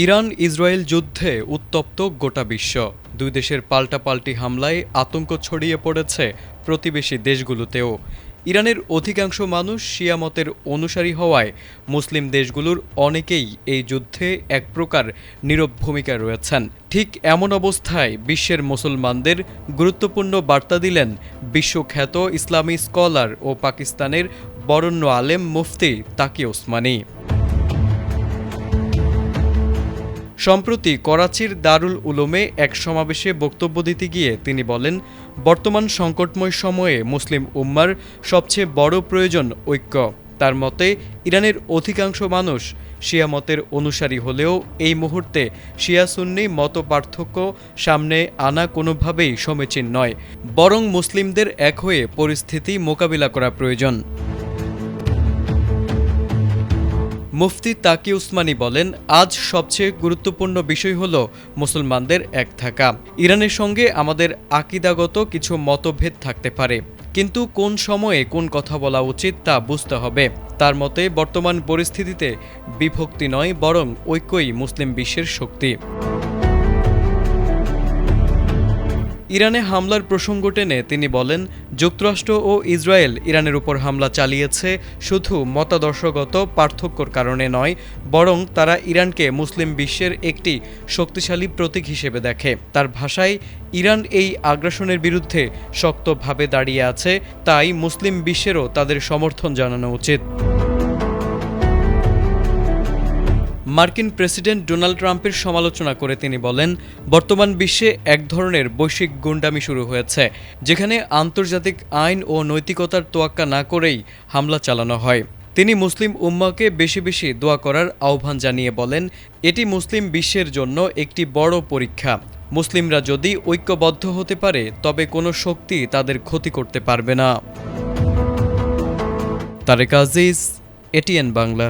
Iran Israel যুদ্ধে উত্তপ্ত গোটা বিশ্ব। দুই দেশের পাল্টাপাল্টি হামলায় আতঙ্ক ছড়িয়ে পড়েছে প্রতিবেশী দেশগুলোতেও। ইরানের অধিকাংশ মানুষ শিয়া মতের অনুসারী হওয়ায় মুসলিম দেশগুলোর অনেকেই এই যুদ্ধে এক প্রকার নীরব ভূমিকায় রয়েছেন। ঠিক এমন অবস্থায় বিশ্বের মুসলমানদের গুরুত্বপূর্ণ বার্তা দিলেন বিশ্বখ্যাত ইসলামী স্কলার ও পাকিস্তানের বরেণ্য আলেম মুফতি তাকি ওসমানী। সম্প্রতি করাচির দারুল উলুমে এক সমাবেশে বক্তব্য দিতে গিয়ে তিনি বলেন, বর্তমান সংকটময় সময়ে মুসলিম উম্মার সবচেয়ে বড় প্রয়োজন ঐক্য। তার মতে ইরানের অধিকাংশ মানুষ শিয়া মতের অনুসারী হলেও এই মুহূর্তে শিয়া সুন্নি মত পার্থক্য সামনে আনা কোনোভাবেই সমীচীন নয়, বরং মুসলিমদের এক হয়ে পরিস্থিতি মোকাবিলা করা প্রয়োজন। মুফতি তাকি উসমানী বলেন, আজ সবচেয়ে গুরুত্বপূর্ণ বিষয় হল মুসলমানদের এক থাকা। ইরানের সঙ্গে আমাদের আকিদাগত কিছু মতভেদ থাকতে পারে, কিন্তু কোন সময়ে কোন কথা বলা উচিত তা বুঝতে হবে। তার মতে বর্তমান পরিস্থিতিতে বিভক্তি নয়, বরং ঐক্যই মুসলিম বিশ্বের শক্তি। ইরানে হামলার প্রসঙ্গ টেনে তিনি বলেন, যুক্তরাষ্ট্র ও ইসরায়েল ইরানের উপর হামলা চালিয়েছে শুধু মতাদর্শগত পার্থক্যর কারণে নয়, বরং তারা ইরানকে মুসলিম বিশ্বের একটি শক্তিশালী প্রতীক হিসেবে দেখে। তার ভাষায়, ইরান এই আগ্রাসনের বিরুদ্ধে শক্তভাবে দাঁড়িয়ে আছে, তাই মুসলিম বিশ্বেরও তাদের সমর্থন জানানো উচিত। মার্কিন প্রেসিডেন্ট ডোনাল্ড ট্রাম্পের সমালোচনা করে তিনি বলেন, বর্তমান বিশ্বে এক ধরনের বৈশ্বিক গুন্ডামি শুরু হয়েছে, যেখানে আন্তর্জাতিক আইন ও নৈতিকতার তোয়াক্কা না করেই হামলা চালানো হয়। তিনি মুসলিম উম্মাকে বেশি বেশি দোয়া করার আহ্বান জানিয়ে বলেন, এটি মুসলিম বিশ্বের জন্য একটি বড় পরীক্ষা। মুসলিমরা যদি ঐক্যবদ্ধ হতে পারে, তবে কোনো শক্তি তাদের ক্ষতি করতে পারবে না। তারেক আজিজ, এটিএন বাংলা।